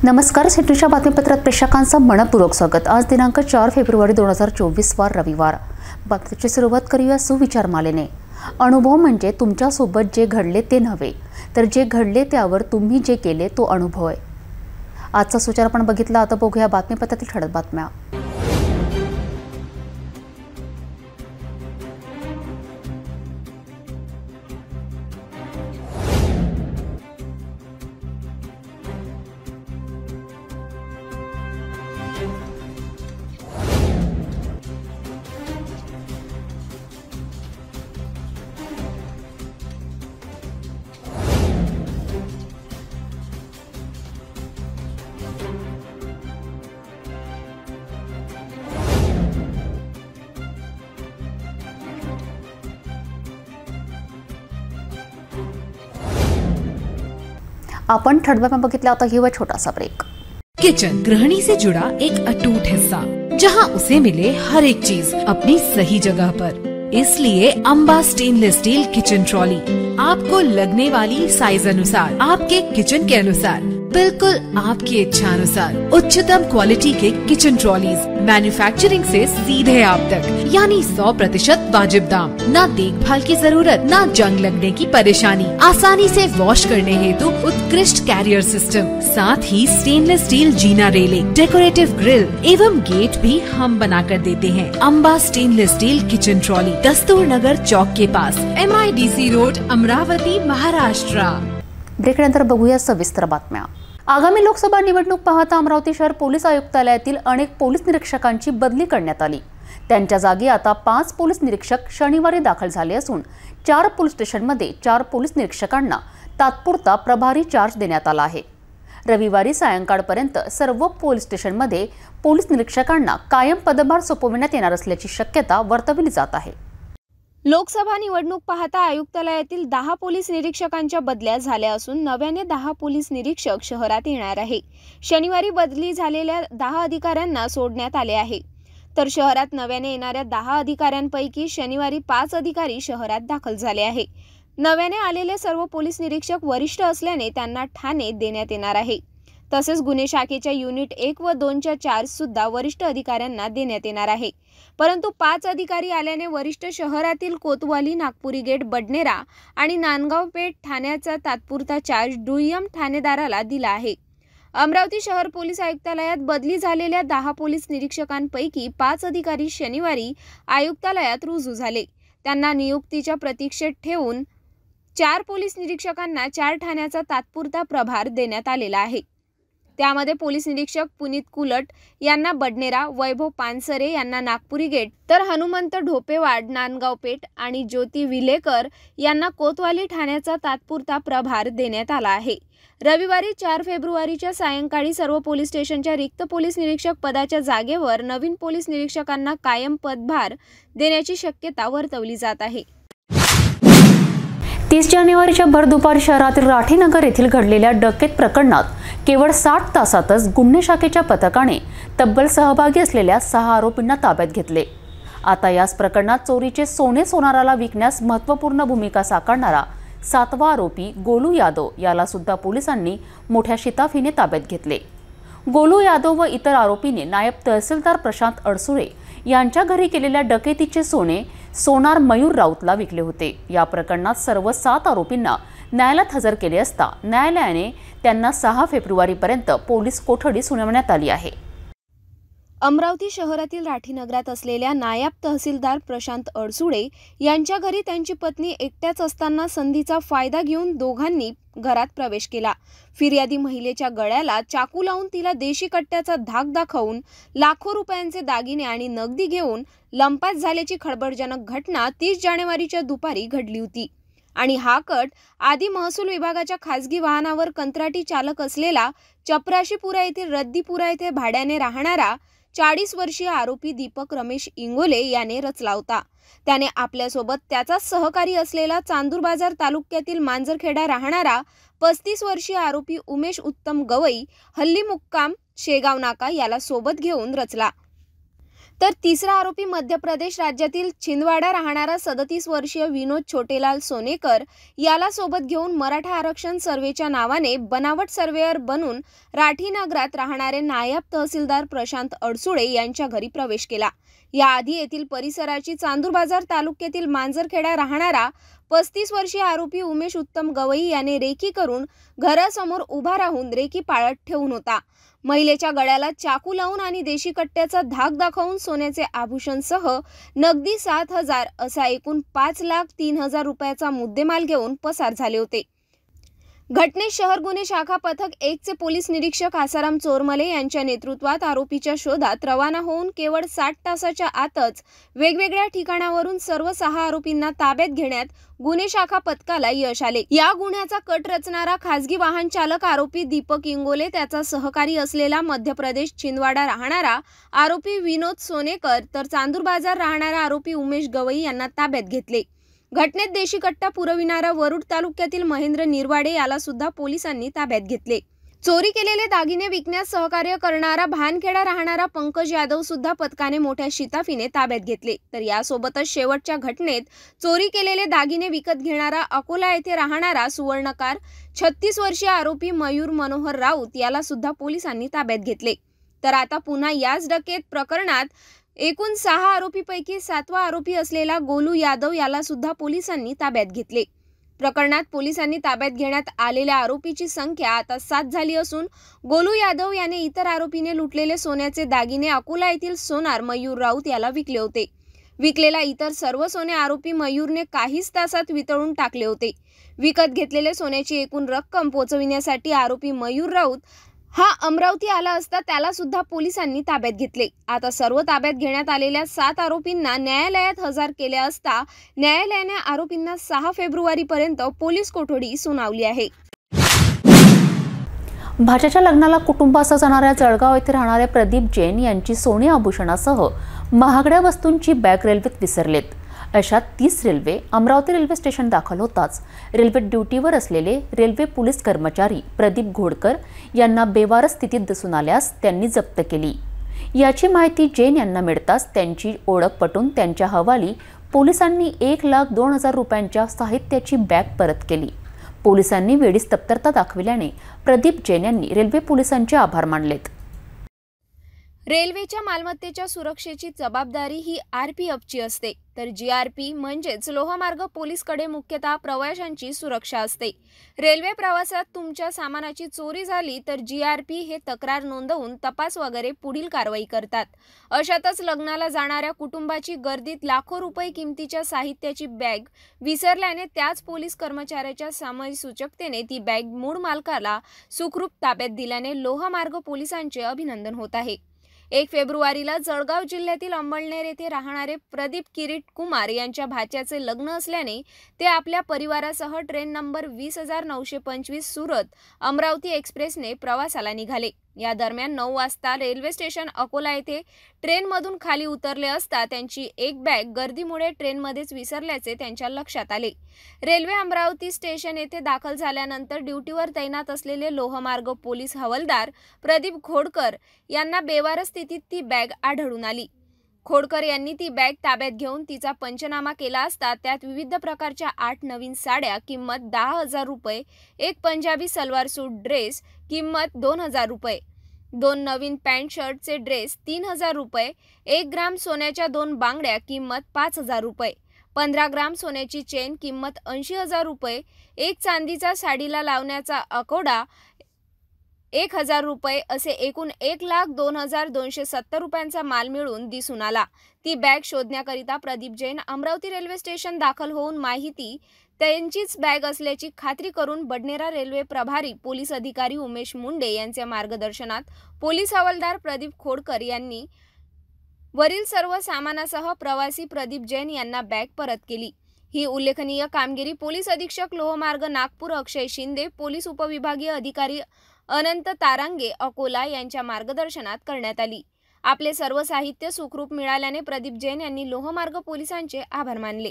नमस्कार, सेटूच्या बातमीपत्रात प्रेक्षकांचं मनपूर्वक स्वागत। आज दिनांक 4 फेब्रुवारी 2024 वार रविवार। बातमीची सुरुवात करूया सुविचारमालेने। अनुभव म्हणजे तुमच्यासोबत जे घडले ते नव्हे, तर जे घडले त्यावर तुम्ही जे केले तो अनुभव आहे। आजचा सुविचार आपण बघितला। आता बघूया बातमीपत्रातील ठळक बातम्या। आपण ठळक बातम्या बघितल्या। आता घेऊया छोटासा ब्रेक। किचन गृहिणी से जुड़ा एक अटूट हिस्सा, जहां उसे मिले हर एक चीज अपनी सही जगह पर। इसलिए Amba stainless steel kitchen trolley आपको लगने वाली साइज अनुसार, आपके किचन के अनुसार, बिल्कुल आपकी इच्छा अनुसार उच्चतम क्वालिटी के किचन ट्रॉलीज मैन्युफैक्चरिंग से सीधे आप तक, यानी 100% वाजिब दाम, ना देखभाल की जरूरत, ना जंग लगने की परेशानी, आसानी से वॉश करने हेतु उत्कृष्ट कैरियर सिस्टम, साथ ही स्टेनलेस स्टील जीना रेलिंग, डेकोरेटिव ग्रिल एवं गेट भी हम बना कर देते हैं। Amba stainless steel kitchen trolley, Dastur Nagar Chowk के पास, MIDC रोड, अमरावती, महाराष्ट्र। ब्रेकनंतर बघूया सविस्तर बातम्या। आगामी लोकसभा निवडणूक पाहता अमरावती शहर पोलीस आयुक्तालयातील अनेक पोलीस निरीक्षकांची बदली करण्यात आली। त्यांच्या जागी आता 5 पोलीस निरीक्षक शनिवारी दाखल झाले असून 4 पोलीस स्टेशनमध्ये 4 पोलीस निरीक्षकांना तात्पुरता प्रभारी चार्ज देण्यात आला आहे। रविवारी सायंकाळपर्यंत सर्व पोलीस स्टेशनमध्ये पोलीस निरीक्षकांना कायम पदभार सोपविण्यात येणार असल्याची शक्यता वर्तवली जात आहे। लोकसभा निवडणूक पाहता आयुक्तालयातील 10 पोलीस निरीक्षकांच्या बदल्या झाल्या असून नव्याने 10 पोलीस निरीक्षक शहरात येणार आहे। शनिवारी बदली झालेल्या 10 अधिकाऱ्यांना सोडण्यात आले आहे, तर शहरात नव्याने येणाऱ्या 10 अधिकाऱ्यांपैकी शनिवारी 5 अधिकारी शहरात दाखल झाले आहे। नव्याने आलेले सर्व पोलीस निरीक्षक वरिष्ठ असल्याने त्यांना ठाणे देण्यात येणार आहे। तसेच गुन्हे शाखेच्या युनिट 1 व 2च्या चार्ज सुद्धा वरिष्ठ अधिकाऱ्यांना देण्यात येणार आहे। परंतु 5 अधिकारी आल्याने वरिष्ठ शहरातील कोतवाली, नागपुरी गेट, बडनेरा आणि नांदगाव पेठ ठाण्याचा तात्पुरता चार्ज दुय्यम ठाणेदाराला दिला आहे। अमरावती शहर पोलीस आयुक्तालयात बदली झालेल्या 10 पोलीस निरीक्षकांपैकी 5 अधिकारी शनिवारी आयुक्तालयात रुजू झाले। त्यांना नियुक्तीच्या प्रतीक्षेत ठेवून 4 पोलीस निरीक्षकांना 4 ठाण्याचा तात्पुरता प्रभार देण्यात आलेला आहे। त्यामध्ये पोलीस निरीक्षक पुनीत कुलट यांना बडनेरा, वैभव पानसरे यांना नागपुरी गेट, तर हनुमंत ढोपेवाड, नांदगाव पेठ आणि ज्योती विलेकर यांना कोतवाली ठाण्याचा तात्पुरता प्रभार देण्यात आला आहे। रविवारी 4 फेब्रुवारीच्या सायंकाळी सर्व पोलीस स्टेशनच्या रिक्त पोलीस निरीक्षक पदाच्या जागेवर नवीन पोलीस निरीक्षकांना कायम पदभार देण्याची शक्यता वर्तवली जात आहे। 30 जानेवारीच्या भर दुपारी शहरातील राठीनगर येथील घडलेल्या डकेत प्रकरणात केवळ 60 तासातच गुन्हे शाखेच्या पथकाने तब्बल सहभागी असलेल्या 6 आरोपींना ताब्यात घेतले। आता याच प्रकरणात चोरीचे सोने सोनाराला विकण्यास महत्त्वपूर्ण भूमिका साकारणारा 7वा आरोपी गोलू यादव याला सुद्धा पोलिसांनी मोठ्या शिताफीने ताब्यात घेतले। गोलू यादव व इतर आरोपींनी नायब तहसीलदार प्रशांत अडसुळे यांच्या घरी केलेल्या डकेतीचे सोनार मयूर राऊतला विकले होते। या प्रकरणात सर्व 7 आरोपींना न्यायालयात हजर केले असता न्यायालयाने त्यांना 6 फेब्रुवारीपर्यंत पोलीस कोठडी सुनावण्यात आली आहे। अमरावती शहरातील राठीनगरात असलेल्या नायब तहसीलदार प्रशांत अडसुळे यांच्या घरी त्यांची पत्नी एकट्याच असताना संधीचा फायदा घेऊन दोघांनी घरात प्रवेश केला। फिर्यादी महिलेच्या गळ्याला चाकू लावून तिला देशी कट्ट्याचा धाक दाखवून लाखो रुपयांचे दागिने आणि नगदी घेऊन लंपास झाल्याची खळबळजनक घटना 30 जानेवारीच्या दुपारी घडली होती आणि हा कट आधी महसूल विभागाच्या खासगी वाहनावर कंत्राटी चालक असलेला चपराशीपुरा येथील रद्दीपुरा येथे भाड्याने राहणारा 40 वर्षीय आरोपी दीपक रमेश इंगोले याने रचला होता। त्याने आपल्यासोबत त्याचा सहकारी असलेला चांदूर बाजार तालुक्यातील मांजरखेडा राहणारा 35 वर्षीय आरोपी उमेश उत्तम गवई, हल्ली मुक्काम शेगाव नाका याला सोबत घेऊन रचला। तर तिसरा आरोपी मध्य प्रदेश राज्यातील छिंदवाडा राहणारा 37 वर्षीय विनोद छोटेलाल सोनेकर याला सोबत घेऊन मराठा आरक्षण सर्वेच्या नावाने बनावट सर्वेअर बनून राठीनगरात राहणारे नायब तहसीलदार प्रशांत अडसुळे यांच्या घरी प्रवेश केला। याआधी येथील परिसराची चांदूर बाजार तालुक्यातील मांजरखेडा राहणारा 35 वर्षीय आरोपी उमेश उत्तम गवई याने रेकी करून घरासमोर उभा राहून रेकी पाळत ठेवून होता। महिलेच्या गळ्याला चाकू लावून आणि देशी कट्ट्याचा धाक दाखवून सोन्याचे आभूषणसह नगदी 7,000 असा एकूण 5,03,000 रुपयाचा मुद्देमाल घेऊन पसार झाले होते। घटनेत शहर गुन्हे शाखा पथक 1 चे पोलीस निरीक्षक आसाराम चोरमले यांच्या नेतृत्वात आरोपीच्या शोधात रवाना होऊन केवळ 60 तासाच्या आतच वेगवेगळ्या ठिकाणावरून सर्व 6 आरोपींना ताब्यात घेण्यात गुन्हे शाखा पथकाला यश आले। या गुन्ह्याचा कट रचणारा खासगी वाहन चालक आरोपी दीपक इंगोले, त्याचा सहकारी असलेला मध्य प्रदेश छिंदवाडा राहणारा आरोपी विनोद सोनेकर तर चांदूर बाजार राहणारा आरोपी उमेश गवई यांना ताब्यात घेतले। घटनेत देशी कट्टा पुरविणारा वरुड तालुक्यातील महेंद्र निरवाडे याला सुद्धा पोलिसांनी ताब्यात घेतले। चोरी केलेले दागिने विकण्यास सहकार्य करणारा भानखेडा राहणारा पंकज यादव सुद्धा पथकाने मोठ्या शिताफीने ताब्यात घेतले। तर यासोबतच शेवटच्या घटनेत चोरी केलेले दागिने विकत घेणारा अकोला येथे राहणारा सुवर्णकार 36 वर्षीय आरोपी मयूर मनोहर राऊत याला सुद्धा पोलिसांनी ताब्यात घेतले। तर आता पुन्हा याच डकेत प्रकरणात एकूण 6 आरोपीपैकी 7वा आरोपी असलेला गोलू यादव याला सुद्धा पोलिसांनी ताब्यात घेतले। प्रकरणात पोलिसांनी ताब्यात घेण्यात आलेल्या आरोपीची संख्या आता 7 झाली असून गोलू यादव याने इतर आरोपीने लुटलेले सोन्याचे दागिने अकोला येथील सोनार मयूर राऊत याला विकले होते। विकलेला इतर सर्व सोने आरोपी मयूरने काहीच तासात वितळून टाकले होते। विकत घेतलेले सोन्याची एकूण रक्कम पोहोचविण्यासाठी आरोपी मयूर राऊत हा अमरावती आला असता त्याला सुद्धा पोलिसांनी ताब्यात घेतले। आता सर्व ताब्यात घेण्यात आलेल्या 7 आरोपींना न्यायालयात हजर केले असता न्यायालयाने आरोपींना 6 फेब्रुवारीपर्यंत पोलीस कोठडी सुनावली आहे। भाच्याच्या लग्नाला कुटुंबासह जाणाऱ्या जळगाव येथे राहणारे प्रदीप जैन यांची सोने आभूषणासह महागड्या वस्तूंची बॅग रेल्वेत विसरलेत। अशात 30 रेल्वे अमरावती रेल्वे स्टेशन दाखल होताच रेल्वे ड्युटीवर असलेले रेल्वे पोलीस कर्मचारी प्रदीप घोडकर यांना बेवारस स्थितीत दिसून आल्यास त्यांनी जप्त केली। याची माहिती जैन यांना मिळताच त्यांची ओळख पटून त्यांच्या हवाली पोलिसांनी 1,02,000 रुपयांच्या साहित्याची बॅग परत केली। पोलिसांनी वेळीच तत्परता दाखविल्याने प्रदीप जैन यांनी रेल्वे पोलिसांचे आभार मानलेत। रेल्वेच्या मालमत्तेच्या सुरक्षेची जबाबदारी ही आरपीएफची असते, तर जीआरपी म्हणजेच लोहमार्ग पोलीसकडे मुख्यतः प्रवाशांची सुरक्षा असते। रेल्वे प्रवासात तुमच्या सामानाची चोरी झाली तर जीआरपी हे तक्रार नोंदवून तपास वगैरे पुढील कारवाई करतात। अशातच लग्नाला जाणाऱ्या कुटुंबाची गर्दीत लाखो रुपये किमतीच्या साहित्याची बॅग विसरल्याने त्याच पोलीस कर्मचाऱ्याच्या समयसूचकतेने ती बॅग मूळ मालकाला सुखरूप ताब्यात दिल्याने लोहमार्ग पोलिसांचे अभिनंदन होत आहे। 1 फेब्रुवारीला जळगाव जिल्ह्यातील अंबळनेर येथे राहणारे प्रदीप किरीट कुमार यांच्या भाच्याचे लग्न असल्याने ते आपल्या परिवारासह ट्रेन नंबर 20,925 सुरत अमरावती एक्सप्रेसने प्रवासाला निघाले। या दरम्यान 9 वाजता रेल्वे स्टेशन अकोला येथे ट्रेनमधून खाली उतरले असता त्यांची एक बॅग गर्दीमुळे ट्रेनमध्येच विसरल्याचे त्यांच्या लक्षात आले। रेल्वे अमरावती स्टेशन येथे दाखल झाल्यानंतर ड्युटीवर तैनात असलेले लोहमार्ग पोलीस हवालदार प्रदीप घोडकर यांना बेवारस स्थितीत ती बॅग आढळून आली। खोडकर यांनी ती बॅग ताब्यात घेऊन तिचा पंचनामा केला असता त्यात विविध प्रकारच्या 8 नवीन साड्या किंमत 10,000 रुपये, एक पंजाबी सलवार सूट ड्रेस किंमत 2,000 रुपये, 2 नवीन पॅन्ट शर्टचे ड्रेस 3,000 रुपये, 1 ग्राम सोन्याच्या 2 बांगड्या किंमत 5,000 रुपये, 15 ग्राम सोन्याची चेन किंमत 80,000 रुपये, एक चांदीचा साडीला लावण्याचा अकोडा 1,000 रुपये असे एकूण 1,02,270 रुपयांचा माल मिळून दिसून आला। ती बॅग शोधण्याकरिता प्रदीप जैन अमरावती रेल्वे स्टेशन दाखल होऊन माहिती त्यांचीच बॅग असल्याची खात्री करून बडनेरा रेल्वे प्रभारी पोलीस अधिकारी उमेश मुंडे यांच्या मार्गदर्शनात पोलीस हवालदार प्रदीप खोडकर यांनी वरील सर्व सामानासह प्रवासी प्रदीप जैन यांना बॅग परत केली। ही उल्लेखनीय कामगिरी पोलीस अधीक्षक लोहमार्ग नागपूर अक्षय शिंदे, पोलीस उपविभागीय अधिकारी अनंत तारांगे अकोला यांच्या मार्गदर्शनात करण्यात आली। आपले सर्व साहित्य सुखरूप मिळाल्याने प्रदीप जैन यांनी लोहमार्ग पोलिसांचे आभार मानले।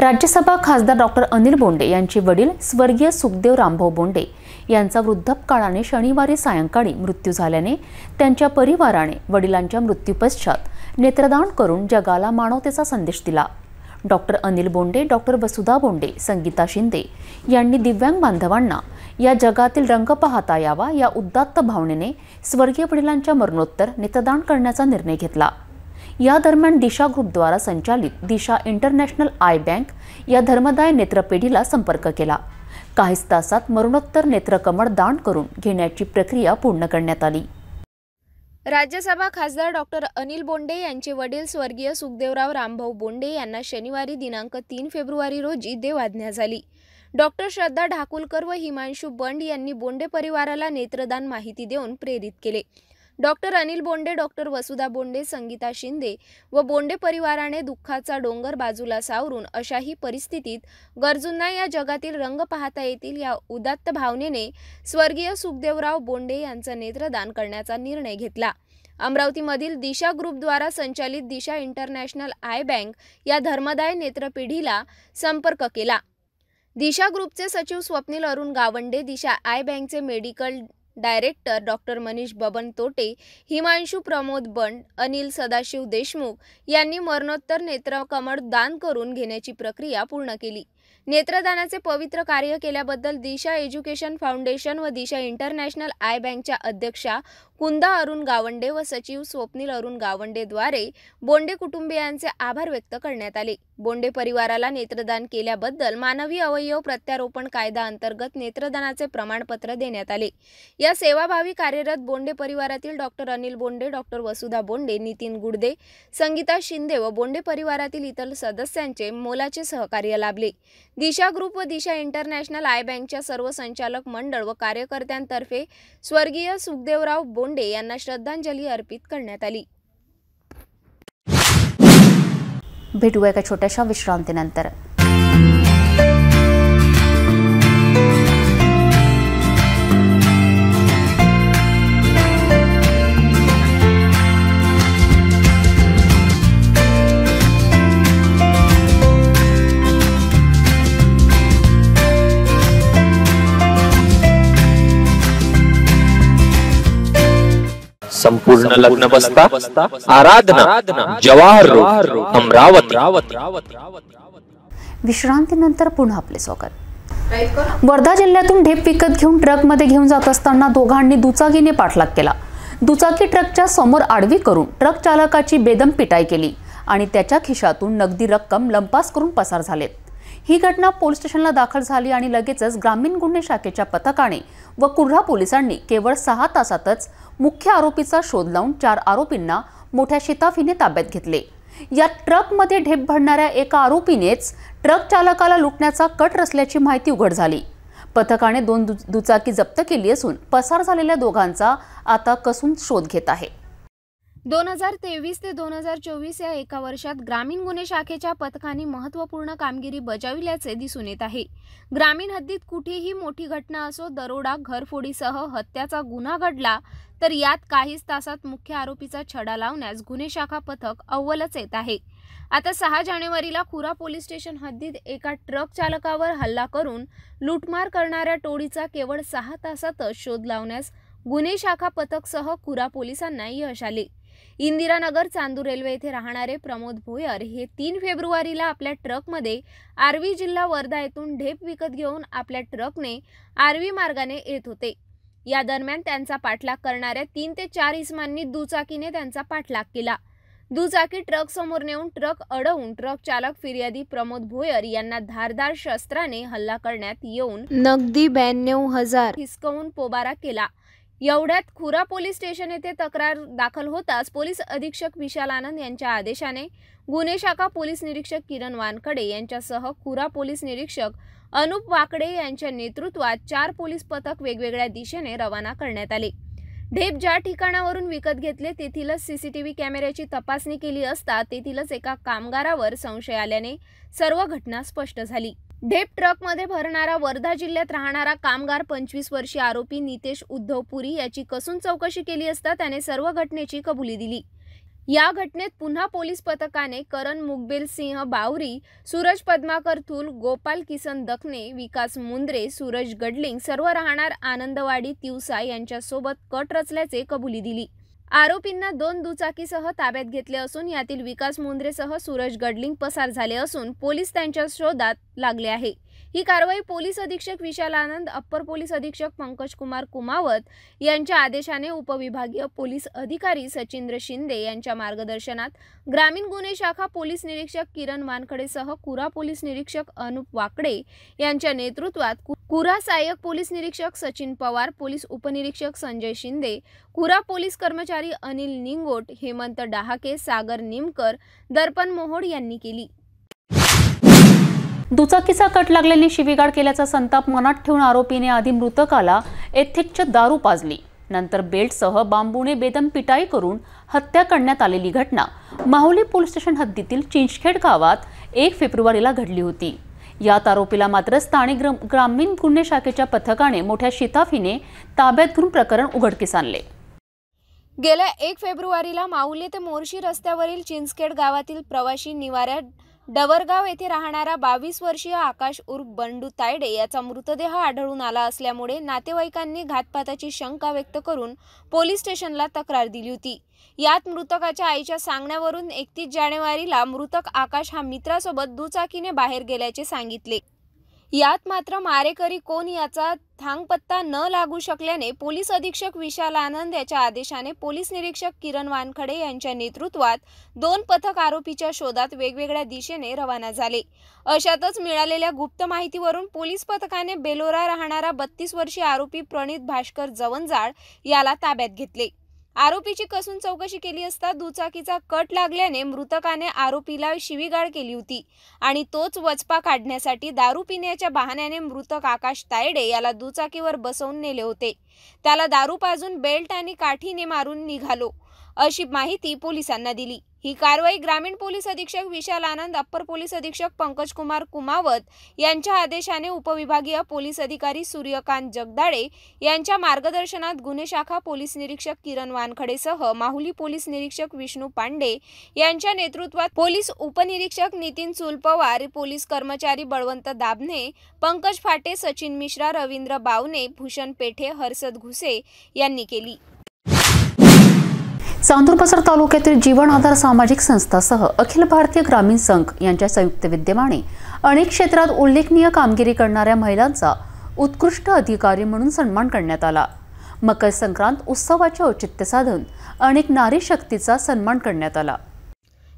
राज्यसभा खासदार डॉक्टर अनिल बोंडे यांचे वडील स्वर्गीय सुखदेव रामभाऊ बोंडे यांचा वृद्धापकाळाने शनिवारी सायंकाळी मृत्यू झाल्याने त्यांच्या परिवाराने वडिलांच्या मृत्यूपश्चात नेत्रदान करून जगाला मानवतेचा संदेश दिला। डॉक्टर अनिल बोंडे, डॉक्टर वसुधा बोंडे, संगीता शिंदे यांनी दिव्यांग बांधवांना या जगातील रंग पाहता यावा या उदात्त भावनेने स्वर्गीय वडिलांच्या मरणोत्तर नेत्रदान करण्याचा निर्णय घेतला। या दरम्यान दिशा ग्रुपद्वारा संचालित दिशा इंटरनॅशनल आय बँक या धर्मदाय नेत्रपेढीला संपर्क केला। काहीच तासात मरणोत्तर नेत्रकमळ दान करून घेण्याची प्रक्रिया पूर्ण करण्यात आली। राज्यसभा खासदार डॉक्टर अनिल बोंडे यांचे वडील स्वर्गीय सुखदेवराव रामभाऊ बोंडे यांना शनिवारी दिनांक 3 फेब्रुवारी रोजी देवाज्ञा झाली। डॉक्टर श्रद्धा ढाकुलकर व हिमांशु बंड यांनी बोंडे परिवाराला नेत्रदान माहिती देऊन प्रेरित केले। डॉक्टर अनिल बोंडे, डॉक्टर वसुधा बोंडे, संगीता शिंदे व बोंडे परिवाराने दुःखाचा डोंगर बाजूला सावरून अशाही परिस्थितीत गरजूंना या जगातील रंग पाहता येतील या उदात्त भावनेने स्वर्गीय सुखदेवराव बोंडे यांचं नेत्रदान करण्याचा निर्णय घेतला। अमरावतीमधील दिशा ग्रुपद्वारा संचालित दिशा इंटरनॅशनल आय बँक या धर्मदाय नेत्रपेढीला संपर्क केला। दिशा ग्रुपचे सचिव स्वप्नील अरुण गावंडे, दिशा आय बँकचे medical director doctor Manish Baban तोटे, हिमांशु प्रमोद बंड, अनिल सदाशिव देशमुख यांनी मरणोत्तर नेत्रकमळ दान करून घेण्याची प्रक्रिया पूर्ण केली। नेत्रदानाचे पवित्र कार्य केल्याबद्दल दिशा एज्युकेशन फाउंडेशन व दिशा इंटरनॅशनल आय बँकच्या अध्यक्षा कुंदा अरुण गावंडे व सचिव स्वप्नील अरुण गावंडेद्वारे बोंडे कुटुंबियांचे आभार व्यक्त करण्यात आले। बोंडे परिवाराला नेत्रदान केल्याबद्दल मानवी अवयव प्रत्यारोपण कायदा अंतर्गत नेत्रदानाचे प्रमाणपत्र देण्यात आले। या सेवाभावी कार्यरत बोंडे परिवारातील डॉक्टर अनिल बोंडे, डॉक्टर वसुधा बोंडे, नितीन गुडदे, संगीता शिंदे व बोंडे परिवारातील इतर सदस्यांचे मोलाचे सहकार्य लाभले। दिशा ग्रुप व दिशा इंटरनॅशनल आय बँकच्या सर्व संचालक मंडळ व कार्यकर्त्यांतर्फे स्वर्गीय सुखदेवराव बोंडे यांना श्रद्धांजली अर्पित करण्यात आली। भेटूया एका छोट्याशा विश्रांतीनंतर। संपूर्ण लग्न बसता आराधना जवाहर रोड अमरावती। विश्रांतीनंतर पुन्हा आपले स्वागत। वर्धा जिल्ह्यातून ढेप विकत घेऊन ट्रकमध्ये घेऊन जात असताना दोघांनी दुचाकीने पाठलाग केला। दुचाकी ट्रकच्या समोर आडवी करून ट्रक चालकाची बेदम पिटाई केली आणि त्याच्या खिशातून नगदी रक्कम लंपास करून पसार झालेत। ही घटना पोलीस स्टेशनला दाखल झाली आणि लगेचच ग्रामीण गुन्हे शाखेच्या पथकाने व कुर्हा पोलिसांनी केवळ 6 तासातच मुख्य आरोपीचा शोध लावून 4 आरोपींना मोठ्या शिताफीने ताब्यात घेतले। या ट्रकमध्ये ढेप भरणाऱ्या एका आरोपीनेच ट्रक चालकाला लुटण्याचा कट रचल्याची माहिती उघड झाली। पथकाने 2 दुचाकी जप्त केली असून पसार झालेल्या दोघांचा आता कसून शोध घेत आहे। 2023 ते 2024 या एका वर्षात ग्रामीण गुन्हे शाखेच्या पथकाने महत्त्वपूर्ण कामगिरी बजावल्याचे दिसून येत आहे। ग्रामीण हद्दीत कुठेही मोठी घटना असो, दरोडा, घरफोडीसह हत्याचा गुन्हा घडला तर यात काहीच तासात मुख्य आरोपीचा छडा लावण्यास गुन्हे शाखा पथक अव्वलच येत आहे। आता 6 जानेवारीला खुरा पोलीस स्टेशन हद्दीत एका ट्रक चालकावर हल्ला करून लूटमार करणाऱ्या टोळीचा केवळ 6 तासातच शोध लावण्यास गुन्हे शाखा पथकसह खुरा पोलिसांना यश आले। इंदिरानगर चांदूर रेल्वे येथे राहणारे प्रमोद भोयर हे 3 फेब्रुवारीला आपल्या ट्रकमध्ये आर्वी जिल्हा वर्धा येथून ढेप विकत घेऊन आपल्या ट्रकने आर्वी मार्गाने येत होते। या दरम्यान त्यांचा पाठलाग करणाऱ्या 3 ते 4 इसमांनी दुचाकीने त्यांचा पाठलाग केला। दुचाकी ट्रक समोर नेऊन ट्रक अडवून ट्रक चालक फिर्यादी प्रमोद भोयर यांना धारदार शस्त्राने हल्ला करण्यात येऊन नगदी 92,000 हिसकावून पोबारा केला। एवढ्यात खुरा पोलीस स्टेशन येथे तक्रार दाखल होताच पोलीस अधीक्षक विशाल आनंद यांच्या आदेशाने गुन्हे शाखा पोलीस निरीक्षक किरण वानकडे यांच्यासह खुरा पोलीस निरीक्षक अनुप वाकडे यांच्या नेतृत्वात 4 पोलीस पथक वेगवेगळ्या दिशेने रवाना करण्यात आले। ढेप ज्या ठिकाणावरून विकत घेतले तेथीलच सीसीटीव्ही कॅमेऱ्याची तपासणी केली असता तेथीलच एका कामगारावर संशय आल्याने सर्व घटना स्पष्ट झाली। ढेप ट्रकमध्ये भरणारा वर्धा जिल्ह्यात राहणारा कामगार 25 वर्षीय आरोपी नितेश उद्धव पुरी याची कसून चौकशी केली असता त्याने सर्व घटनेची कबुली दिली। या घटनेत पुन्हा पोलीस पथकाने करण मुकबेल सिंह बावरी, सूरज पद्माकर थूल, गोपाल किसन दखने, विकास मुंद्रे, सूरज गडलिंग सर्व राहणार आनंदवाडी तिवसा यांच्यासोबत कट रचल्याचे कबुली दिली। आरोपींना 2 दुचाकीसह ताब्यात घेतले असून यातील विकास मुंद्रेसह सूरज गडलिंग पसार झाले असून पोलीस त्यांच्या शोधात लागले आहे। ही कारवाई पोलीस अधीक्षक विशाल आनंद, अप्पर पोलीस अधीक्षक पंकज कुमार कुमावत यांच्या आदेशाने उपविभागीय पोलीस अधिकारी सचिंद्र शिंदे यांच्या मार्गदर्शनात ग्रामीण गुन्हे शाखा पोलीस निरीक्षक किरण वानखडेसह कुरा पोलीस निरीक्षक अनुप वाकडे यांच्या नेतृत्वात कुरा सहाय्यक पोलीस निरीक्षक सचिन पवार, पोलीस उपनिरीक्षक संजय शिंदे, कुरा पोलीस कर्मचारी अनिल निंगोट, हेमंत डहाके, सागर निमकर, दर्पण मोहोड यांनी केली। दुचाकीचा कट लागल्याने शिवीगाळ केल्याचा संताप मनात ठेवून आरोपीने आधी मृतकाला एथिकच्या दारू पाजली, नंतर बेल्टसह बांबूने बेदम पिटाई करून हत्या करण्यात आलेली घटना माहुली पोलीस स्टेशन हद्दीतील चिंचखेड गावात 1 फेब्रुवारीला घडली होती। यात आरोपीला मात्र स्थानिक ग्रामीण गुन्हे शाखेच्या पथकाने मोठ्या शिताफीने ताब्यात घेऊन प्रकरण उघडकीस आणले। गेल्या 1 फेब्रुवारीला माहुली ते मोर्शी रस्त्यावरील चिंचखेड गावातील प्रवासी निवाऱ्या डवरगाव येथे राहणारा 22 वर्षीय आकाश उर्फ बंडू तायडे याचा मृतदेह आढळून आला असल्यामुळे नातेवाईकांनी घातपाताची शंका व्यक्त करून पोलीस स्टेशनला तक्रार दिली होती। यात मृतकाच्या आईच्या सांगण्यावरून 31 जानेवारीला मृतक आकाश हा मित्रासोबत दुचाकीने बाहेर गेल्याचे सांगितले। यात मात्र मारेकरी कोण याचा थांगपत्ता न लागू शकल्याने पोलीस अधीक्षक विशाल आनंद याच्या आदेशाने पोलीस निरीक्षक किरण वानखडे यांच्या नेतृत्वात 2 पथक आरोपीच्या शोधात वेगवेगळ्या दिशेने रवाना झाले। अशातच मिळालेल्या गुप्त माहितीवरून पोलीस पथकाने बेलोरा राहणारा 32 वर्षीय आरोपी प्रणित भास्कर जवंजाळ याला ताब्यात घेतले। आरोपीची कसून चौकशी केली असता दुचाकीचा कट लागल्याने मृतकाने आरोपीला शिवीगाळ केली होती आणि तोच वचपा काढण्यासाठी दारू पिण्याच्या बहाण्याने मृतक आकाश तायडे याला दुचाकीवर बसवून नेले होते। त्याला दारू पाजून बेल्ट आणि काठीने मारून निघालो अशी माहिती पोलिसांना दिली। ही कारवाई ग्रामीण पोलीस अधीक्षक विशाल आनंद, अप्पर पोलीस अधीक्षक पंकज कुमार कुमावत यांच्या आदेशाने उपविभागीय पोलीस अधिकारी सूर्यकांत जगदाळे यांच्या मार्गदर्शनात गुन्हे शाखा पोलीस निरीक्षक किरण वानखडेसह माहुली पोलीस निरीक्षक विष्णू पांडे यांच्या नेतृत्वात पोलीस उपनिरीक्षक नितीन चुलपवार, पोलीस कर्मचारी बळवंत दाभने, पंकज फाटे, सचिन मिश्रा, रवींद्र बावने, भूषण पेठे, हर्षद घुसे यांनी केली। चांदूर तालुक्यातील जीवन आधार सामाजिक संस्थासह अखिल भारतीय ग्रामीण संघ यांच्या संयुक्त विद्यमाने अनेक क्षेत्रात उल्लेखनीय कामगिरी करणाऱ्या महिलांचा उत्कृष्ट अधिकारी म्हणून सन्मान करण्यात आला। मकर संक्रांत उत्सवाचे औचित्य साधून अनेक नारी शक्तीचा सन्मान करण्यात आला।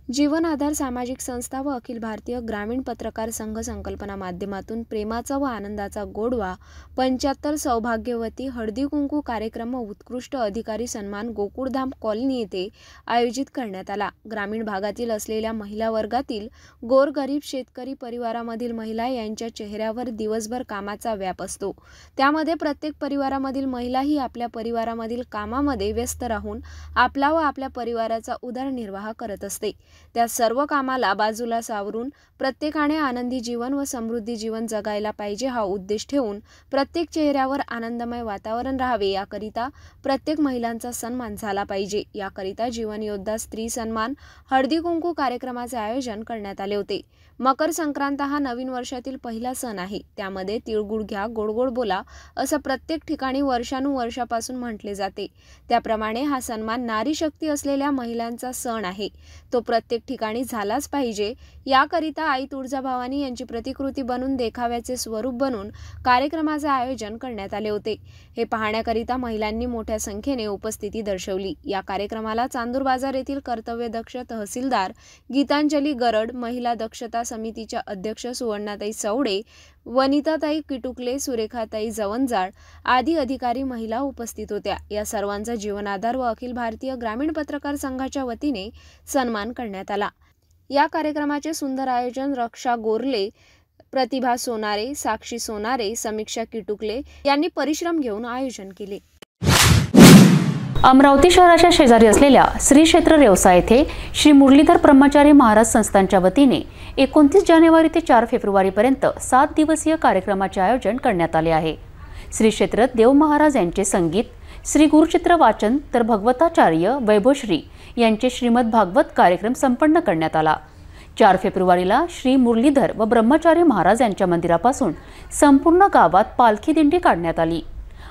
जीवन आधार सामाजिक संस्था व अखिल भारतीय ग्रामीण पत्रकार संघ संकल्पना माध्यमातून प्रेमाचा व आनंदाचा गोडवा 75 सौभाग्यवती हळदी कुंकू कार्यक्रम व उत्कृष्ट अधिकारी सन्मान गोकुळधाम कॉलनी येथे आयोजित करण्यात आला। ग्रामीण भागातील असलेल्या महिला वर्गातील गोरगरीब शेतकरी परिवारामधील महिला यांच्या चेहऱ्यावर दिवसभर कामाचा व्याप असतो। त्यामध्ये प्रत्येक परिवारामधील महिला ही आपल्या परिवारामधील कामामध्ये व्यस्त राहून आपला व आपल्या परिवाराचा उदरनिर्वाह करत असते। त्या सर्व कामाला बाजूला सावरून प्रत्येकाने आनंदी जीवन व समृद्धी जीवन जगायला पाहिजे हा उद्देश ठेवून प्रत्येक चेहऱ्यावर आनंदमय वातावरण राहावे याकरिता प्रत्येक महिलांचा सन्मान झाला पाहिजे याकरिता जीवन योद्धा स्त्री सन्मान हळदी कुंकू कार्यक्रमाचे आयोजन करण्यात आले होते। मकर संक्रांत हा नवीन वर्षातील पहिला सण आहे। त्यामध्ये तिळगुळ घ्या, गोड गोड बोला असं प्रत्येक ठिकाणी वर्षानुवर्षापासून म्हटले जाते। त्याप्रमाणे हा सन्मान नारी शक्ती असलेल्या महिलांचा सण आहे, तो प्रत्येक ठिकाणी झालाच पाहिजे याकरिता आई तुळजाभवानी यांची प्रतिकृती बनून देखाव्याचे स्वरूप बनून कार्यक्रमाचे आयोजन करण्यात आले होते। हे पाहण्याकरिता महिलांनी मोठ्या संख्येने उपस्थिती दर्शवली। या कार्यक्रमाला चांदूर बाजार येथील कर्तव्यदक्ष तहसीलदार गीतांजली गरड, महिला दक्षता समितीच्या अध्यक्ष सुवर्णाताई चौडे, वनिताताई किटुकले, सुरेखाताई जवंजाळ आदी अधिकारी महिला उपस्थित होत्या। या सर्वांचा जीवन आधार व अखिल भारतीय ग्रामीण पत्रकार संघाच्या वतीने सन्मान करण्यात आला। या कार्यक्रमाचे सुंदर आयोजन रक्षा गोरले, प्रतिभा सोनारे, साक्षी सोनारे, समीक्षा किटुकले यांनी परिश्रम घेऊन आयोजन केले। अमरावती शहराच्या शेजारी असलेल्या श्री क्षेत्र रेवसा येथे श्री मुरलीधर ब्रह्मचारी महाराज संस्थांच्या वतीने 29 जानेवारी ते 4 फेब्रुवारीपर्यंत 7 दिवसीय कार्यक्रमाचे आयोजन करण्यात आले आहे। श्री क्षेत्र देव महाराज यांचे संगीत, श्री गुरुचित्र वाचन तर भगवताचार्य वैभवश्री यांचे श्रीमद भागवत कार्यक्रम संपन्न करण्यात आला। 4 फेब्रुवारीला श्री मुरलीधर व ब्रह्मचारी महाराज यांच्या मंदिरापासून संपूर्ण गावात पालखी दिंडी काढण्यात आली।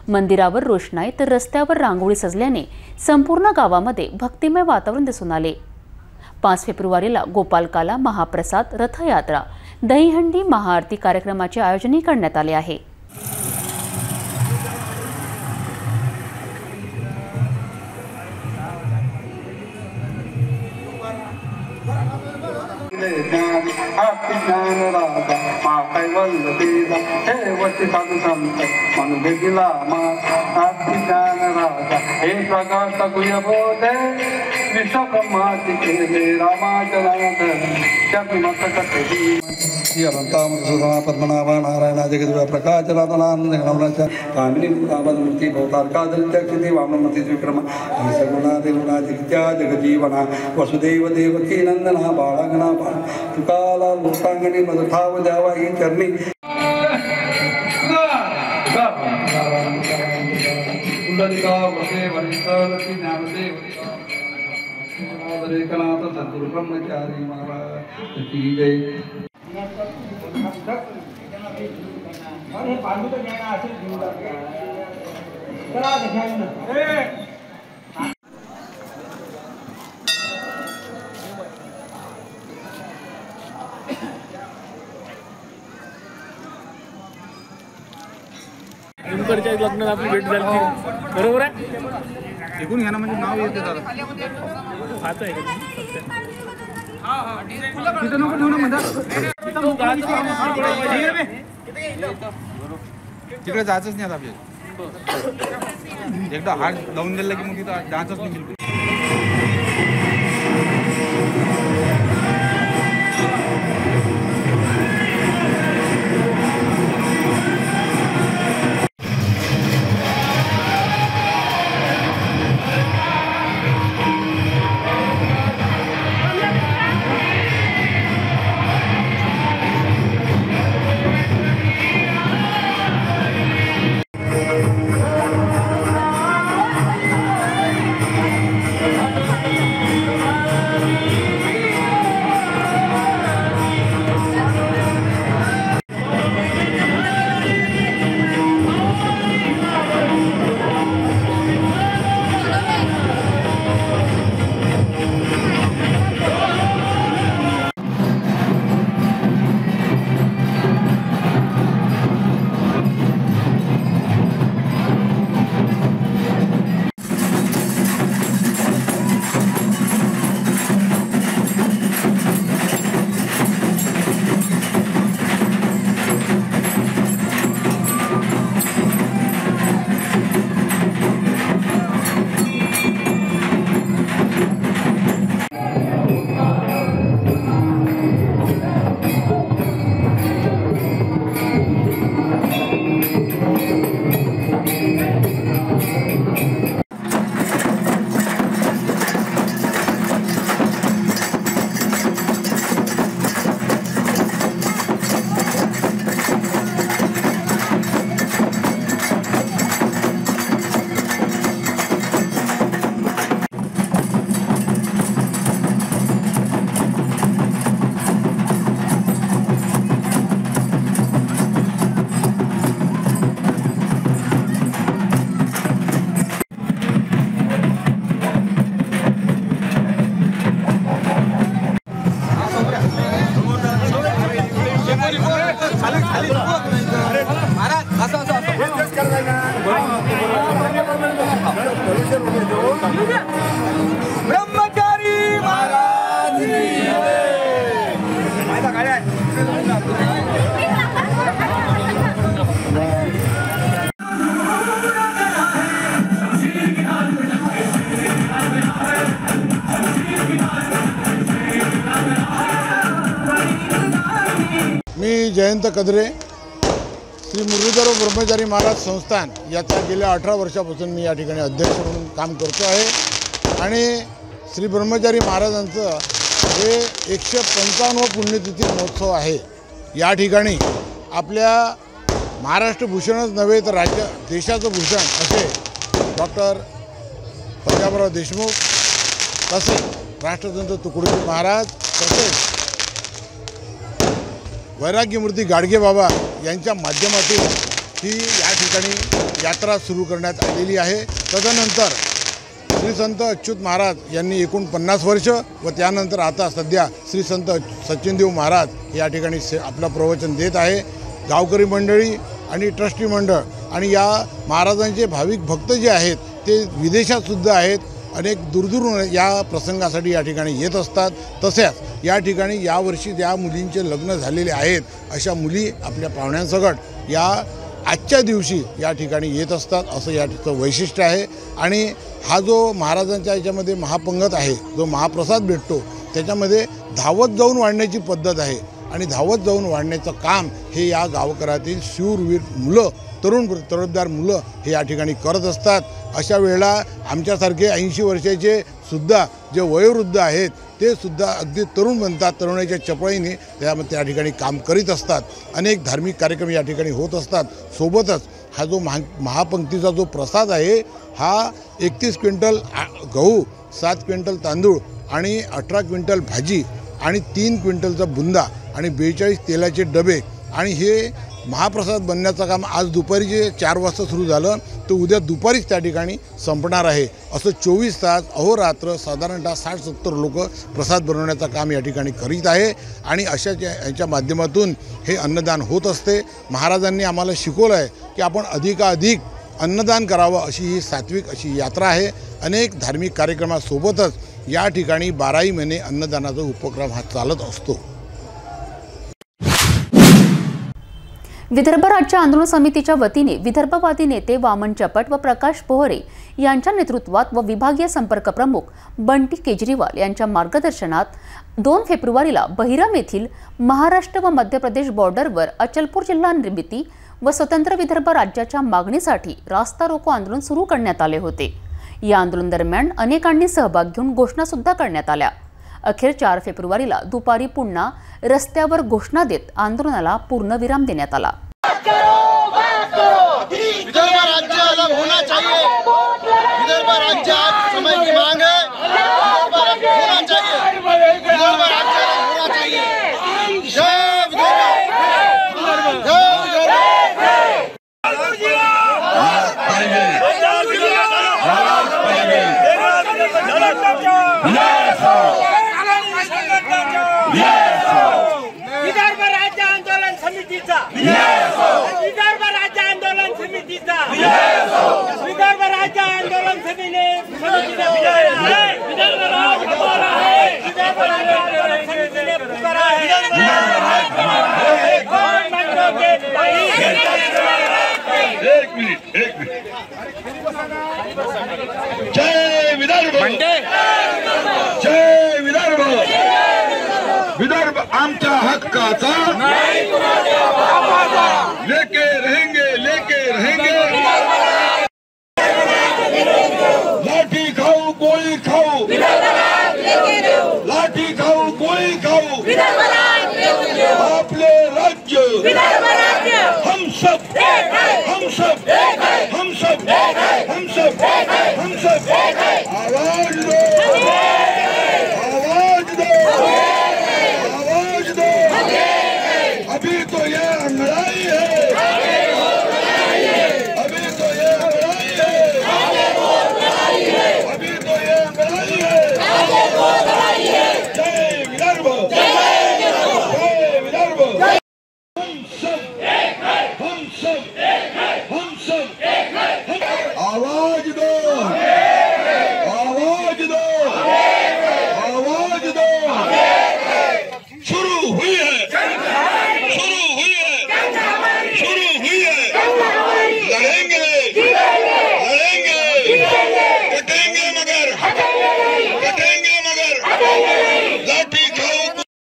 मंदिरावर रोषणाई तर रस्त्यावर रांगोळी सजल्याने संपूर्ण गावामध्ये भक्तिमय वातावरण दिसून आले। 5 फेब्रुवारीला गोपालकाला महाप्रसाद, रथयात्रा, दहीहंडी, महाआरती कार्यक्रमाचे आयोजनही करण्यात आले आहे। पद्मनाभ नारायण जगद्गुरु प्रकाश जनार्दनानंद गणवनाच्या कामिनी मूर्ती भवतारकादृत्याक्षिते वामनमती विक्रम सगुणा देवना जगत्या जगजीवना वसुदेव देवकी नंदना बाळागणा बाळ तुकाला लोकांगणी मधुथाव द्यावा ही चरणी सद्गुरु ब्रह्मचारी महाराज की जय। लग्नात आपली भेट झाली बरोबर आहे। एकूण घ्या ना म्हणजे नाव येते दादा आता आहे तिथं नको ठेवू ना म्हणतात तिकडे जायचंच नाही आता आपल्याला एकदा हात लावून दिला की मग तिथं जायचंच नाही बिलकुल। ब्रह्मचारी महाराज मी जयंत कदरे श्री मुरलीधर ब्रह्मचारी महाराज संस्थान याचा गेल्या 18 वर्षापासून मी या ठिकाणी अध्यक्ष म्हणून काम करतो आहे आणि श्री ब्रह्मचारी महाराजांचं हे 155 पुण्यतिथी महोत्सव आहे। या ठिकाणी आपल्या महाराष्ट्र भूषणच नव्हे तर राज्य देशाचं भूषण असे डॉक्टर पंजाबराव देशमुख तसेच राष्ट्रसंत तुकडोजी महाराज तसेच वैराग्यमूर्ती गाडगे बाबा यांच्या माध्यमातून ही या ठिकाणी यात्रा सुरू करण्यात आलेली आहे। तदनंतर श्री संत अच्युत महाराज यांनी एकूण 50 वर्ष व त्यानंतर आता सध्या श्री संत सचिनदेव महाराज या ठिकाणी आपलं प्रवचन देत आहे। गावकरी मंडळी आणि ट्रस्टी मंडळ आणि या महाराजांचे भाविक भक्त जे आहेत ते विदेशातसुद्धा आहेत, अनेक दूरदूरून या प्रसंगासाठी या ठिकाणी येत असतात। तसेच या ठिकाणी यावर्षी ज्या मुलींचे लग्न झालेले आहेत अशा मुली आपल्या पाहुण्यांसकट या आजच्या दिवशी या ठिकाणी येत असतात, असं या ठिकाणचं वैशिष्ट्य आहे। आणि हा जो महाराजांच्या याच्यामध्ये महापंगत आहे, जो महाप्रसाद भेटतो त्याच्यामध्ये धावत जाऊन वाढण्याची पद्धत आहे आणि धावत जाऊन वाढण्याचं काम हे या गावकऱ्यातील शूरवीर मुलं तरुणदार मुलं हे या ठिकाणी करत असतात। अशा वेळेला आमच्यासारखे 80 वर्षाचे सुद्धा जे वयोवृद्ध आहेत ते सुद्धा अगदी तरुण बनतात, तरुणाच्या चपळीने त्या ठिकाणी काम करीत असतात। अनेक धार्मिक कार्यक्रम या ठिकाणी होत असतात। सोबतच हा जो महापंक्तीचा जो प्रसाद आहे हा 31 क्विंटल गहू, 7 क्विंटल तांदूळ आणि 18 क्विंटल भाजी आणि 3 क्विंटलचा बुंदा आणि 42 तेलाचे डबे आणि हे महाप्रसाद बनण्याचं काम आज दुपारी जे 4 वाजता सुरू झालं तर उद्या दुपारीच त्या ठिकाणी संपणार आहे। असं 24 तास अहोरात्र साधारणतः 60-70 लोक प्रसाद बनवण्याचं काम या ठिकाणी करीत आहे आणि यांच्या माध्यमातून हे अन्नदान होत असते। महाराजांनी आम्हाला शिकवलं आहे की आपण अधिकाधिक अन्नदान करावं, अशी ही सात्विक अशी यात्रा आहे। अनेक धार्मिक कार्यक्रमासोबतच या ठिकाणी 12ही महिने अन्नदानाचा उपक्रम हा चालत असतो। विदर्भ राज्य आंदोलन समितीच्या वतीने विदर्भवादी नेते वामन चपट व प्रकाश पोहरे यांच्या नेतृत्वात व विभागीय संपर्क प्रमुख बंटी केजरीवाल यांच्या मार्गदर्शनात 2 फेब्रुवारीला बहिराम येथील महाराष्ट्र व मध्य प्रदेश बॉर्डरवर अचलपूर जिल्हा निर्मिती व स्वतंत्र विदर्भ राज्याच्या मागणीसाठी रास्ता रोको आंदोलन सुरू करण्यात आले होते। या आंदोलन दरम्यान अनेकांनी सहभाग घेऊन घोषणा सुद्धा करण्यात आल्या। अखेर 4 फेब्रुवारीला दुपारी पुन्हा रस्त्यावर घोषणा देत आंदोलनाला पूर्णविराम देण्यात आला। विदर्भ राज्य अलग होना चाहिए, विदर्भ राज्य आज समय की मांग है, विदर्भ राज्य होना चाहिए, विदर्भ राज्य अलग होना चाहिए। जय विदर्भ, विदर्भ राज्य आंदोलन समितीचा विदर्भ राज्य आंदोलन समितीचा विदर्भ राज्य आंदोलन समितीने विदर्भ राज्य हमारा है, विदर्भ राज्य आंदोलन समितीने पुकारा है। एक मिनिट जय विदर्भ, जय विदर्भ, विदर्भ आमच्या हक्काचा लेके रहेंगे, लेके रहेंगे। लाठी खाऊ गोळी खाऊ, लाठी खाऊ गोळी खाऊ, आपले राज्य हम सब, हम सब, हम सब, हम सब, हम सब, आवाज दो, आवाज दो, आवाज दो। अभी तो ये अंगड़ाई है, अभी तो ये अंगड़ाई है, अभी तो ये अंगड़ाई है। जय विदर्भ, जय विदर्भ, हम सब, हम सब, हम सब, आवाज दो, आवाज दो, आवाज दो। शुरू हुई है, शुरू हुई है, शुरू हुई है। लड़ेंगे, लड़ेंगे, कटेंगे मगर, कटेंगे मगर, लाठी खाऊ।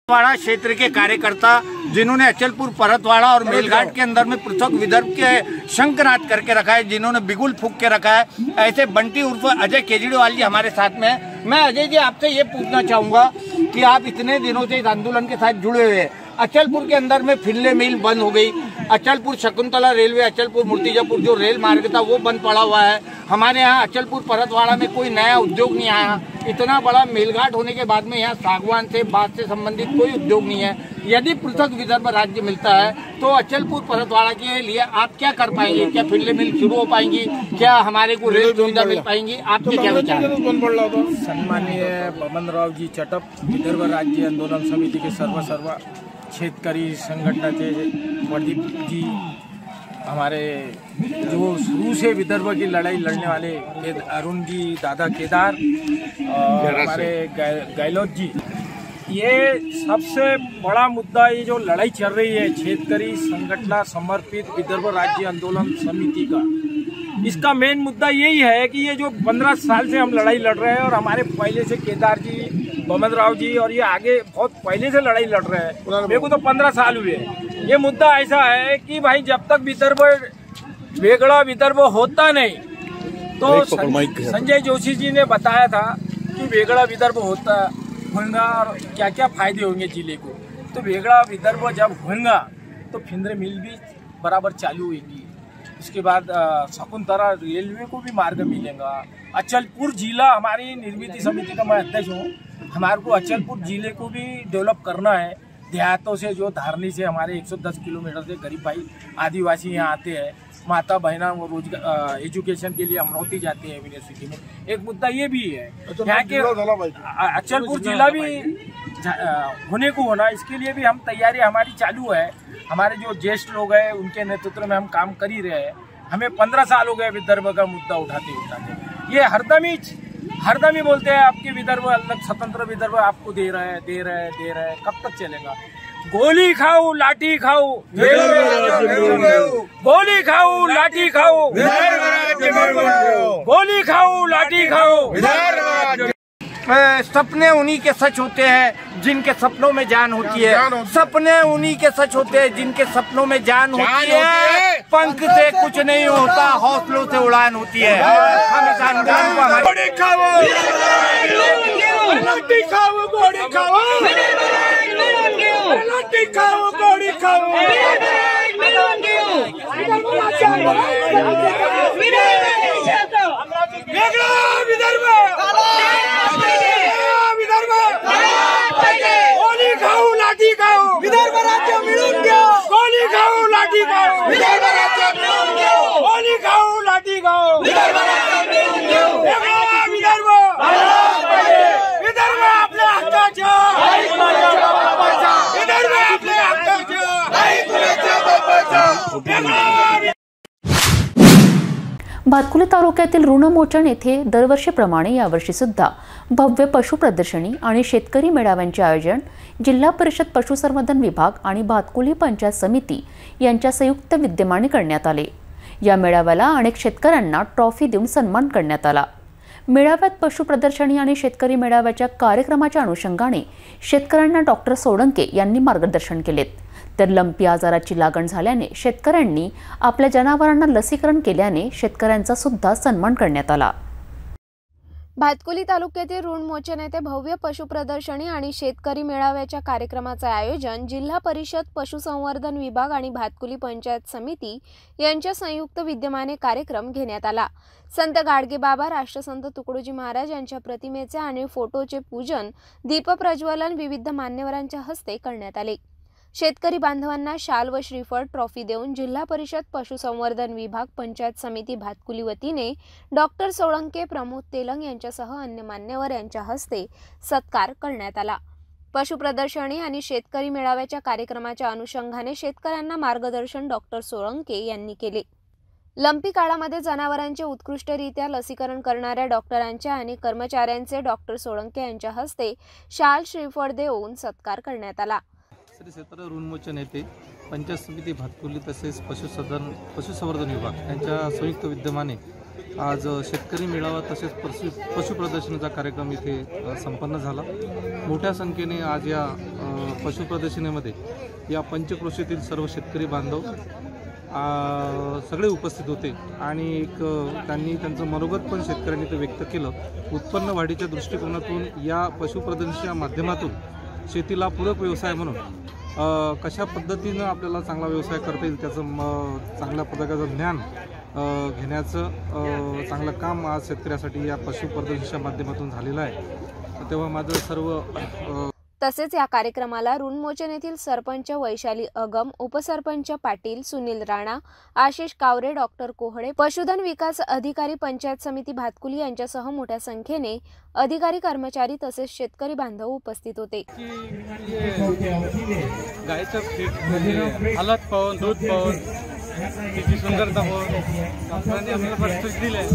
वाड़ा क्षेत्र के कार्यकर्ता जिन्होंने अचलपुर परतवाड़ा और मेलघाट के अंदर में पृथक विदर्भ के शंखनाद करके रखा है, जिन्होंने बिगुल फूंक के रखा है, ऐसे बंटी उर्फ अजय केजरीवाल जी हमारे साथ में हैं। मैं अजय जी आपसे ये पूछना चाहूँगा कि आप इतने दिनों से इस आंदोलन के साथ जुड़े हुए हैं। अचलपुर के अंदर में फिल्ले मिल बंद हो गई, अचलपुर शकुंतला रेलवे अचलपुर मूर्तिजापुर जो रेल मार्ग था वो बंद पड़ा हुआ है। हमारे यहाँ अचलपुर परतवाड़ा में कोई नया उद्योग नहीं आया। इतना बड़ा मेलघाट होने के बाद में यहाँ सागवान से बांस से संबंधित कोई उद्योग नहीं है। यदि पृथक विदर्भ राज्य मिलता है तो अचलपुर परतवाड़ा के लिए आप क्या कर पाएंगे? क्या फील्ड मिल शुरू हो पाएंगी? क्या हमारे को रेल सुविधा मिल पाएंगी? आपके क्या विचार? सन्माननीय बबनराव जी चटप, विदर्भ राज्य आंदोलन समिति के सर्व शेतकरी संघटनाचे प्रदीप जी, हमारे जो शुरू से विदर्भ की लड़ाई लड़ने वाले अरुण जी, दादा केदार और हमारे गहलोत जी, ये सबसे बड़ा मुद्दा ये जो लड़ाई चल रही है शेतकरी संगठन समर्पित विदर्भ राज्य आंदोलन समिति का, इसका मेन मुद्दा यही है कि ये जो 15 साल से हम लड़ाई लड़ रहे हैं और हमारे पहले से केदार जी, बबनराव जी और ये आगे बहुत पहले से लड़ाई लड़ रहे हैं। मेरे को तो 15 साल हुए। ये मुद्दा ऐसा है कि भाई जब तक विदर्भ वेगड़ा विदर्भ होता नहीं तो संजय जोशी जी ने बताया था कि वेगड़ा विदर्भ होगा और क्या क्या फायदे होंगे जिले को। तो वेगड़ा विदर्भ जब होगा तो फिंदरे मिल भी बराबर चालू होगी। उसके बाद शकुंतला रेलवे को भी मार्ग मिलेगा। अचलपुर जिला, हमारी निर्मित समिति का मैं अध्यक्ष हूँ, हमारे को अचलपुर जिले को भी डेवलप करना है। देहातों से जो धारनी से हमारे 110 किलोमीटर से गरीब भाई आदिवासी यहाँ आते हैं, माता बहना वो रोजगार एजुकेशन के लिए अमरावती जाते हैं यूनिवर्सिटी में। एक मुद्दा ये भी है यहाँ के अचलपुर जिला भी होने को होना, इसके लिए भी हम तैयारी हमारी चालू है। हमारे जो ज्येष्ठ लोग हैं उनके नेतृत्व में हम काम कर ही रहे हैं। हमें 15 साल हो गए विदर्भ का मुद्दा उठाते। ये हरदम ही बोलते हैं आपके विदर्भ अलग स्वतंत्र विदर्भ आपको दे रहे हैं। कब तक चलेगा? गोली खाओ लाठी खाओ, गोली खाओ लाठी खाओ, गोली खाओ लाठी खाओ। सपने उन्हीं के सच होते हैं जिनके सपनों में जान होती है। सपने उन्हीं के सच होते हैं जिनके सपनों में जान होती है। पंख से कुछ नहीं होता, हौसलों से उड़ान होती है। हम इस आंदोलन को गोली खाओ, लाठी खाओ, गोली खाओ, लाठी खाओ, गोली खाओ। गोली खाओ लाठी खाओ, विदर्भ राज्य मिळून घ्या। गोली खाओ लाठी खाओ, विदर्भ राज्य मिळून घ्या। गोली खाओ लाठी खाओ, विदर्भ राज्य मिळून घ्या। विदर्भ विदर्भ आपल्या हक्काच्या, विदर्भ आपल्या हक्काच्या, नाही तुझ्या बापाच्या। भातकुली तालुक्यातील ऋणमोचन येथे दरवर्षीप्रमाणे यावर्षी सुद्धा भव्य पशु प्रदर्शनी आणि शेतकरी मेळाव्यांचे आयोजन जिल्हा परिषद पशुसंवर्धन विभाग आणि भातकुली पंचायत समिती यांच्या संयुक्त विद्यमाने करण्यात आले। या मेळाव्याला अनेक शेतकऱ्यांना ट्रॉफी देऊन सन्मान करण्यात आला। मेळाव्यात पशु प्रदर्शनी आणि शेतकरी मेळाव्याच्या कार्यक्रमाच्या अनुषंगाने शेतकऱ्यांना डॉक्टर सोळंके यांनी मार्गदर्शन केले। तर लंपी आजाराची लागण झाल्याने शेतकऱ्यांनी आपल्या जनावरांना लसीकरण केल्याने शेतकऱ्यांचा सुद्धा सन्मान करण्यात आला। भातकुली तालुक्यातील ऋणमोचन येथे भव्य पशु प्रदर्शनी आणि शेतकरी मेळाव्याच्या कार्यक्रमाचे आयोजन जिल्हा परिषद पशुसंवर्धन विभाग आणि भातकुली पंचायत समिती यांच्या संयुक्त विद्यमाने कार्यक्रम घेण्यात आला। संत गाडगेबाबा, राष्ट्रसंत तुकडोजी महाराज यांच्या प्रतिमेचे आणि फोटोचे पूजन, दीपप्रज्वलन विविध मान्यवरांच्या हस्ते करण्यात आले। शेतकरी बांधवांना शाल व श्रीफळ ट्रॉफी देऊन जिल्हा परिषद पशुसंवर्धन विभाग पंचायत समिती भातकुली वतीने डॉक्टर सोळंके, प्रमोद तेलंग यांच्यासह अन्य मान्यवर यांच्या हस्ते सत्कार करण्यात आला। पशु प्रदर्शनी आणि शेतकरी मेळाव्याच्या कार्यक्रमाच्या अनुषंगाने शेतकऱ्यांना मार्गदर्शन डॉक्टर सोळंके यांनी केले। लंपी काळामध्ये जनावरांचे उत्कृष्टरित्या लसीकरण करणाऱ्या डॉक्टरांचे आणि कर्मचाऱ्यांचे डॉक्टर सोळंके यांच्या हस्ते शाल श्रीफळ देऊन सत्कार करण्यात आला। श्री क्षेत्र ऋणमोचन येथे पंचायत समिती भातकुली तसेच पशुसंवर्धन विभाग यांच्या संयुक्त विद्यमाने आज शेतकरी मेळावा तसेच पशु प्रदर्शनाचा कार्यक्रम इथे संपन्न झाला। मोठ्या संख्येने आज या पशु प्रदर्शनीमध्ये या पंचक्रोशीतील सर्व शेतकरी बांधव सगळे उपस्थित होते आणि त्यांनी त्यांचं मनोगत पण शेतकऱ्यांनी ते व्यक्त केलं। उत्पन्न वाढीच्या दृष्टिकोनातून या पशु प्रदर्शनाच्या माध्यमातून शेतीला पूरक व्यवसाय म्हणून कशा पद्धतीनं आपल्याला चांगला व्यवसाय करता येईल त्याचं चांगल्या पद्धतीचं ज्ञान घेण्याचं चांगलं काम आज शेतकऱ्यासाठी या पशु प्रदर्शनाच्या माध्यमातून झालेलं आहे। तेव्हा माझं सर्व तसेच या कार्यक्रमाला ऋणमोचन येथील सरपंच वैशाली अगम, उपसरपंच पाटील, सुनील राणा, आशिष कावरे, डॉक्टर कोहळे, पशुधन विकास अधिकारी, पंचायत समिती भातकुली यांच्यासह मोठ्या संख्येने अधिकारी, कर्मचारी तसेच शेतकरी बांधव उपस्थित होते। गायचं हालत पाहून, दूध पाहून, तिची सुंदरता पाहून डॉक्टरांनी आपल्याला परिस्थिती दिली आहे।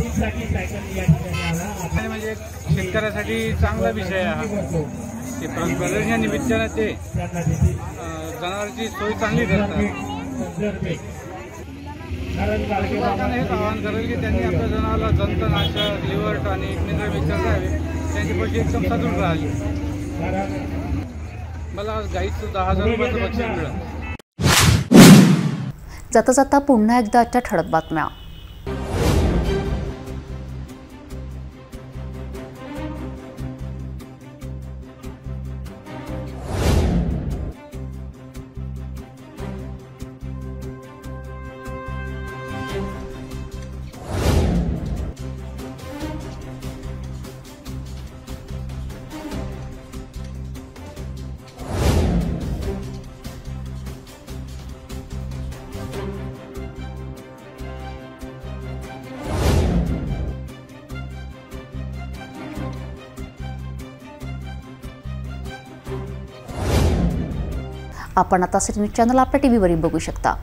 म्हणजे शेतकऱ्यासाठी चांगला विषय आहे ते प्रदर्शना निमित्ताने ते जनावरांची सोय चांगली करतात। आपण हेच आवाहन करेल की त्यांनी आपल्या जनावराला जंतनाशक, लिव्हर टॉनिक, मिनरल मिक्सर द्यावे, त्यांची पैसे एकदम सदृढ राहिली। मला आज गाईचं 10,000 रुपयाचं बक्षीस मिळालं। जाता जाता पुन्हा एकदा आजच्या ठळक बातम्या। आपण आता सिटी न्यूज चॅनल आपल्या टीव्हीवरही बघू शकता।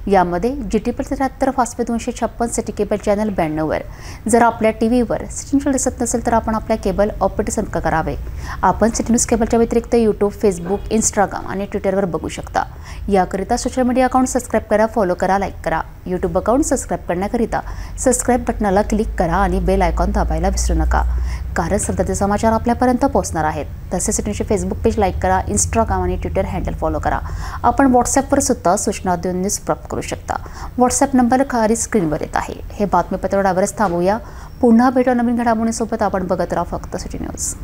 यामध्ये GT 73 Fastway 256 city cable channel 92 वर जर आपल्या टीव्हीवर सिटी न्यूज दिसत नसेल तर आपण आपल्या केबल ऑपरेटर संपर्क करावे। आपण सिटी न्यूज केबलच्या व्यतिरिक्त यूट्यूब, फेसबुक, इंस्टाग्राम आणि ट्विटरवर बघू शकता। याकरिता सोशल मीडिया अकाउंट सबस्क्राइब करा, फॉलो करा, लाईक करा। यूट्यूब अकाउंट सबस्क्राइब करण्याकरिता सबस्क्राइब बटनाला क्लिक करा आणि बेल आयकॉन दाबायला विसरू नका, कारण सध्याचे समाचार आपल्यापर्यंत पोहोचणार आहेत। तसेच सिटी न्यूजचे फेसबुक पेज लाईक करा, इंस्टाग्राम आणि ट्विटर हँडल फॉलो करा। आपण व्हॉट्सॲपवर सुद्धा सूचना देऊन न्यूज प्राप्त करू शकता। व्हॉट्सॲप नंबर खाली स्क्रीनवर येत आहे। हे बातमीपत्र डावरच थांबूया। पुन्हा भेटू नवीन घडामोडींसोबत। आपण बघत राहा फक्त सिटी न्यूज।